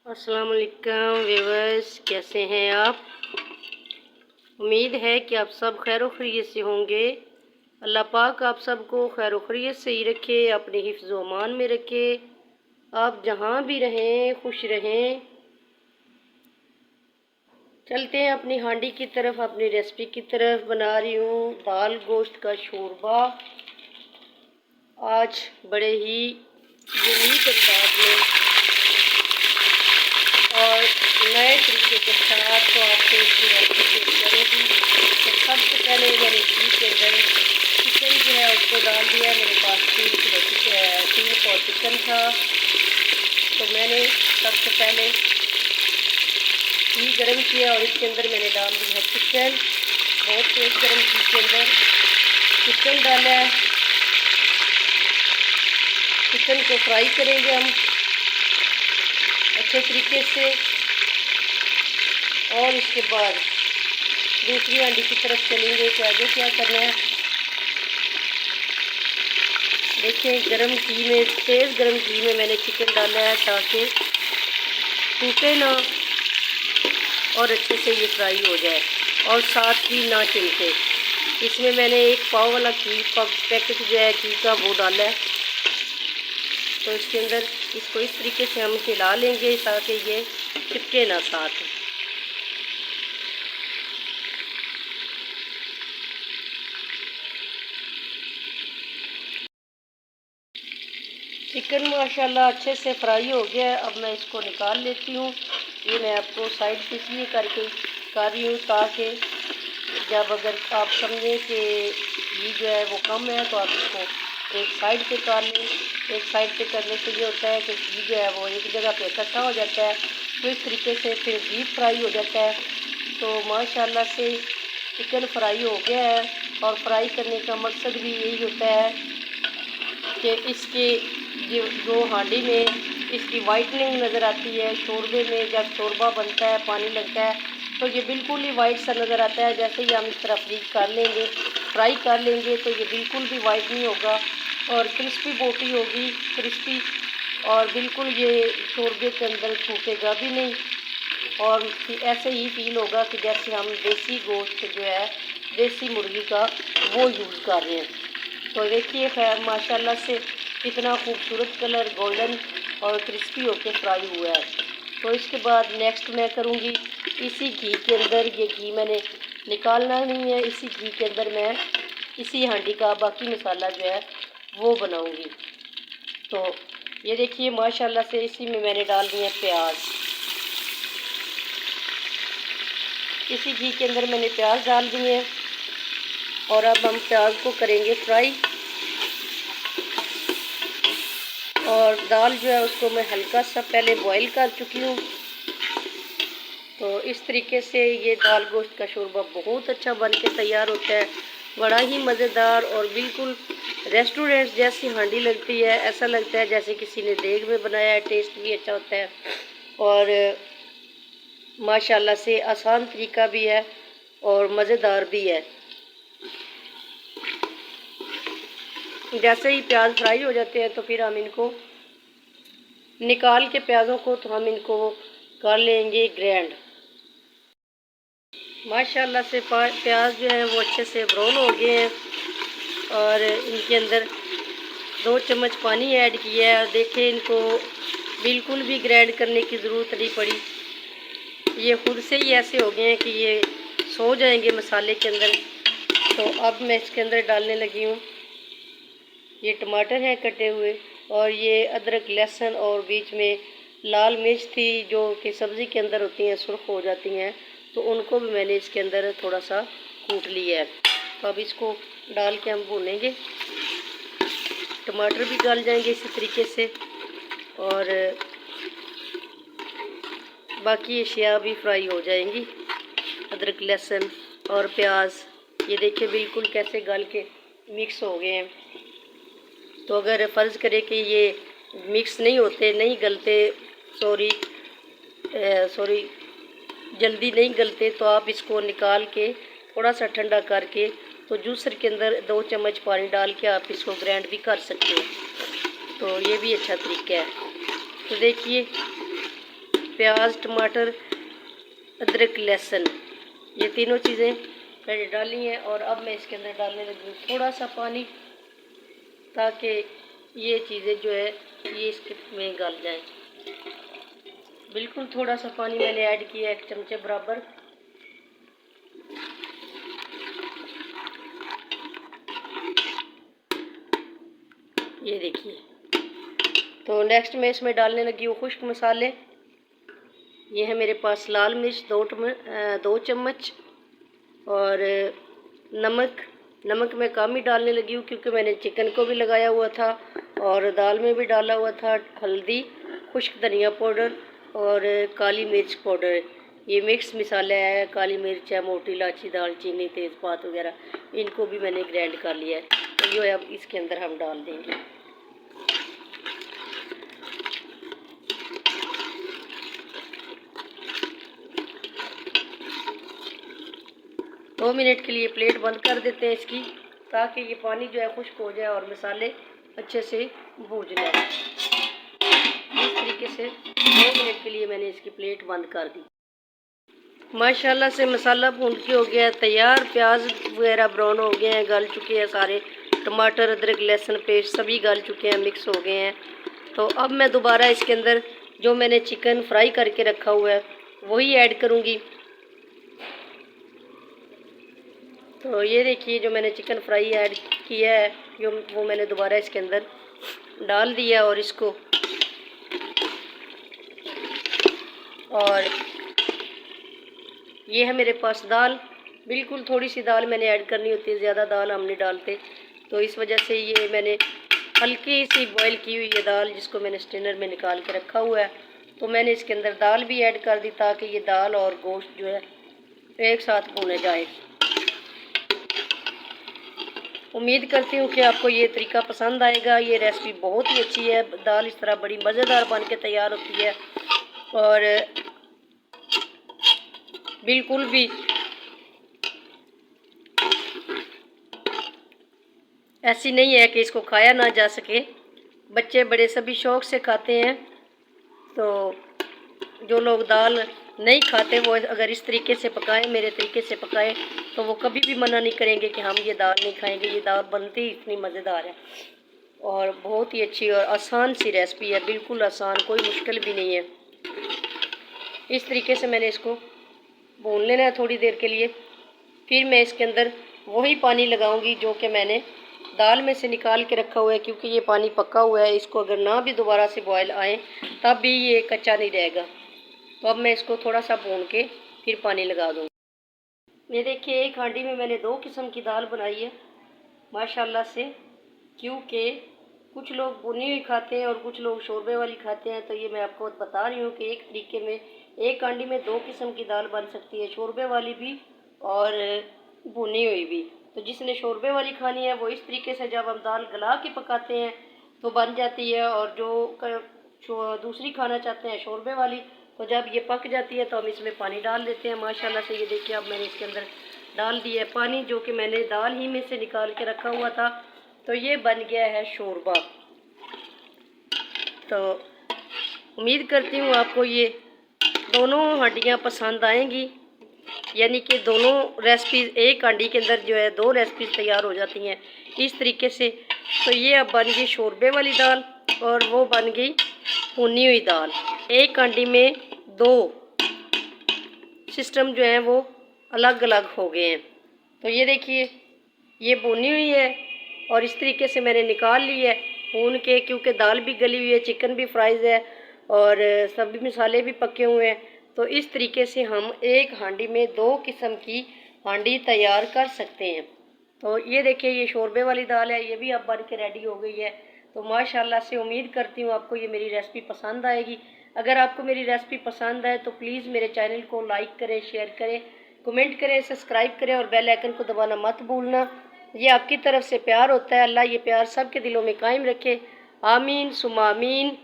अस्सलाम वालेकुम व्यूअर्स, कैसे हैं आप। उम्मीद है कि आप सब खैर खैरियत से होंगे। अल्लाह पाक आप सबको खैर खैरियत से ही रखे, अपने हिफ्ज़ व अमान में रखे। आप जहाँ भी रहें खुश रहें। चलते हैं अपनी हांडी की तरफ, अपनी रेसिपी की तरफ। बना रही हूँ दाल गोश्त का शोरबा। आज बड़े ही यूनिक अंदाज में और नए तरीके के साथ तो आपको इसकी रेसिपी शेयर करूँगी। तो सबसे पहले मैंने घी के अंदर चिकन जो है उसको डाल दिया। मेरे पास 3 पौ चिकन था, तो मैंने सबसे पहले घी गर्म किया और इसके अंदर मैंने डाल दिया चिकन। बहुत तेज़ गर्म घी के अंदर चिकन डाला है। चिकन को फ्राई करेंगे हम अच्छे तरीके से। और इसके बाद दूसरी हांडी की तरफ चलेंगे कि आगे क्या करना है। देखिए गर्म घी में, तेज़ गर्म घी में मैंने चिकन डाला है ताकि टूटे ना और अच्छे से ये फ्राई हो जाए और साथ ही ना चिमटे। इसमें मैंने 1 पाव वाला घी पैकेट जो है घी का वो डाला है। तो इसके अंदर इसको इस तरीके से हम हिला लेंगे ताकि ये चिपके ना साथ। चिकन माशाल्लाह अच्छे से फ्राई हो गया है। अब मैं इसको निकाल लेती हूँ। ये मैं आपको साइड पे इसलिए करके कर रही हूँ ताकि जब अगर आप समझें कि घी जो है वो कम है तो आप इसको एक साइड पे कर लें। एक साइड पे करने से ये होता है कि घी जो है वो एक जगह पे इकट्ठा हो जाता है, तो इस तरीके से फिर डीप फ्राई हो जाता है। तो माशाल्लाह से चिकन फ्राई हो गया है। और फ्राई करने का मकसद भी यही होता है कि इसके जो हांडी में इसकी वाइटनिंग नज़र आती है। शोरबे में जब शोरबा बनता है, पानी लगता है, तो ये बिल्कुल ही वाइट सा नज़र आता है। जैसे ही हम इस तरह फ्राई कर लेंगे तो ये बिल्कुल भी वाइट नहीं होगा और क्रिस्पी बोटी होगी, क्रिस्पी। और बिल्कुल ये शोरबे के अंदर छूटेगा भी नहीं और ऐसे ही फील होगा कि जैसे हम देसी गोश्त जो है, देसी मुर्गी का वो यूज़ कर रहे हैं। तो देखिए खैर माशाल्लाह से कितना खूबसूरत कलर गोल्डन और क्रिस्पी होके फ्राई हुआ है। तो इसके बाद नेक्स्ट मैं करूँगी इसी घी के अंदर, ये घी मैंने निकालना नहीं है, इसी घी के अंदर मैं इसी हांडी का बाकी मसाला जो है वो बनाऊँगी। तो ये देखिए माशाल्लाह से इसी में मैंने डाल दिए प्याज। इसी घी के अंदर मैंने प्याज डाल दिए हैं और अब हम प्याज को करेंगे फ्राई। और दाल जो है उसको मैं हल्का सा पहले बॉईल कर चुकी हूँ। तो इस तरीके से ये दाल गोश्त का शोरबा बहुत अच्छा बन के तैयार होता है। बड़ा ही मज़ेदार और बिल्कुल रेस्टोरेंट जैसी हांडी लगती है। ऐसा लगता है जैसे किसी ने देग में बनाया है। टेस्ट भी अच्छा होता है और माशाल्लाह से आसान तरीका भी है और मज़ेदार भी है। जैसे ही प्याज फ्राई हो जाते हैं तो फिर हम इनको निकाल के प्याज़ों को तो हम इनको कर लेंगे ग्रैंड। माशाल्लाह से प्याज जो है वो अच्छे से ब्राउन हो गए हैं और इनके अंदर 2 चम्मच पानी ऐड किया है। देखें इनको बिल्कुल भी ग्राइंड करने की ज़रूरत नहीं पड़ी। ये खुद से ही ऐसे हो गए हैं कि ये सो जाएंगे मसाले के अंदर। तो अब मैं इसके अंदर डालने लगी हूँ ये टमाटर हैं कटे हुए और ये अदरक लहसुन और बीच में लाल मिर्च थी जो कि सब्ज़ी के अंदर होती हैं, सुर्ख हो जाती हैं, तो उनको भी मैंने इसके अंदर थोड़ा सा कूट लिया है। तो अब इसको डाल के हम भूनेंगे। टमाटर भी गल जाएंगे इसी तरीके से और बाकी अशिया भी फ्राई हो जाएंगी। अदरक लहसुन और प्याज ये देखिए बिल्कुल कैसे गल के मिक्स हो गए हैं। तो अगर फ़र्ज़ करें कि ये मिक्स नहीं होते, नहीं गलते, सॉरी जल्दी नहीं गलते, तो आप इसको निकाल के थोड़ा सा ठंडा करके तो जूसर के अंदर 2 चम्मच पानी डाल के आप इसको ग्राइंड भी कर सकते हैं। तो ये भी अच्छा तरीका है। तो देखिए प्याज, टमाटर, अदरक, लहसुन, ये तीनों चीज़ें मैंने डाली हैं। और अब मैं इसके अंदर डालने लगी हूँ थोड़ा सा पानी, ताकि ये चीज़ें जो है ये इसके में गल जाए। बिल्कुल थोड़ा सा पानी मैंने ऐड किया, 1 चमचे बराबर। ये देखिए। तो नेक्स्ट मैं इसमें डालने लगी हूँ खुश्क मसाले। ये है मेरे पास लाल मिर्च 2 चम्मच, और नमक मैं कम ही डालने लगी हूँ क्योंकि मैंने चिकन को भी लगाया हुआ था और दाल में भी डाला हुआ था। हल्दी, खुश्क धनिया पाउडर और काली मिर्च पाउडर, ये मिक्स मसाला है। काली मिर्च है, मोटी इलायची, दालचीनी, तेज़पात वगैरह, इनको भी मैंने ग्राइंड कर लिया है। तो ये अब इसके अंदर हम डाल देंगे। दो मिनट के लिए प्लेट बंद कर देते हैं इसकी, ताकि ये पानी जो है खुश्क हो जाए और मसाले अच्छे से भून जाए। इस तरीके से 2 मिनट के लिए मैंने इसकी प्लेट बंद कर दी। माशाल्लाह से मसाला भून के हो गया है तैयार। प्याज वगैरह ब्राउन हो गए हैं, गल चुके हैं सारे। टमाटर, अदरक, लहसुन पेस्ट सभी गल चुके हैं, मिक्स हो गए हैं। तो अब मैं दोबारा इसके अंदर जो मैंने चिकन फ्राई करके रखा हुआ है वही ऐड करूँगी। तो ये देखिए, जो मैंने चिकन फ्राई ऐड किया है वो मैंने दोबारा इसके अंदर डाल दिया। और इसको, और ये है मेरे पास दाल। बिल्कुल थोड़ी सी दाल मैंने ऐड करनी होती है, ज़्यादा दाल हम नहीं डालते। तो इस वजह से ये मैंने हल्की सी बॉईल की हुई है दाल, जिसको मैंने स्ट्रेनर में निकाल के रखा हुआ है। तो मैंने इसके अंदर दाल भी ऐड कर दी, ताकि ये दाल और गोश्त जो है एक साथ भुने जाए। उम्मीद करती हूँ कि आपको ये तरीका पसंद आएगा। ये रेसिपी बहुत ही अच्छी है। दाल इस तरह बड़ी मज़ेदार बन के तैयार होती है, और बिल्कुल भी ऐसी नहीं है कि इसको खाया ना जा सके। बच्चे बड़े सभी शौक़ से खाते हैं। तो जो लोग दाल नहीं खाते वो अगर इस तरीके से पकाएं, मेरे तरीके से पकाएं, तो वो कभी भी मना नहीं करेंगे कि हम ये दाल नहीं खाएंगे। ये दाल बनती ही इतनी मज़ेदार है और बहुत ही अच्छी और आसान सी रेसिपी है। बिल्कुल आसान, कोई मुश्किल भी नहीं है। इस तरीके से मैंने इसको भून लेना है थोड़ी देर के लिए। फिर मैं इसके अंदर वही पानी लगाऊंगी जो कि मैंने दाल में से निकाल के रखा हुआ है, क्योंकि ये पानी पका हुआ है। इसको अगर ना भी दोबारा से बॉयल आए तब भी ये कच्चा नहीं रहेगा। तो अब मैं इसको थोड़ा सा भून के फिर पानी लगा दूँगी। ये देखिए, एक हांडी में मैंने 2 किस्म की दाल बनाई है माशाल्लाह से, क्योंकि कुछ लोग भुनी हुई खाते हैं और कुछ लोग शोरबे वाली खाते हैं। तो ये मैं आपको बता रही हूँ कि एक तरीके में एक हांडी में 2 किस्म की दाल बन सकती है, शोरबे वाली भी और भुनी हुई भी। तो जिसने शोरबे वाली खानी है वो इस तरीके से जब हम दाल गला के पकाते हैं तो बन जाती है, और जो दूसरी खाना चाहते हैं शोरबे वाली, तो जब ये पक जाती है तो हम इसमें पानी डाल देते हैं माशाल्लाह से। ये देखिए, अब मैंने इसके अंदर डाल दिया है पानी, जो कि मैंने दाल ही में से निकाल के रखा हुआ था। तो ये बन गया है शोरबा। तो उम्मीद करती हूँ आपको ये दोनों हांडियाँ पसंद आएंगी, यानी कि दोनों रेसिपीज़ एक हांडी के अंदर जो है 2 रेसिपीज़ तैयार हो जाती हैं इस तरीके से। तो ये अब बन गई शोरबे वाली दाल और वो बन गई भुनी हुई दाल। एक हांडी में 2 सिस्टम जो हैं वो अलग अलग हो गए हैं। तो ये देखिए, ये भुनी हुई है और इस तरीके से मैंने निकाल ली है भून के, क्योंकि दाल भी गली हुई है, चिकन भी फ्राइज़ है और सभी मसाले भी पके हुए हैं। तो इस तरीके से हम एक हांडी में 2 किस्म की हांडी तैयार कर सकते हैं। तो ये देखिए, ये शोरबे वाली दाल है, ये भी अब बन के रेडी हो गई है। तो माशाल्लाह से उम्मीद करती हूँ आपको ये मेरी रेसिपी पसंद आएगी। अगर आपको मेरी रेसिपी पसंद आए तो प्लीज़ मेरे चैनल को लाइक करें, शेयर करें, कमेंट करें, सब्सक्राइब करें और बेल आइकन को दबाना मत भूलना। ये आपकी तरफ से प्यार होता है। अल्लाह ये प्यार सबके दिलों में कायम रखे। आमीन सुमा आमीन।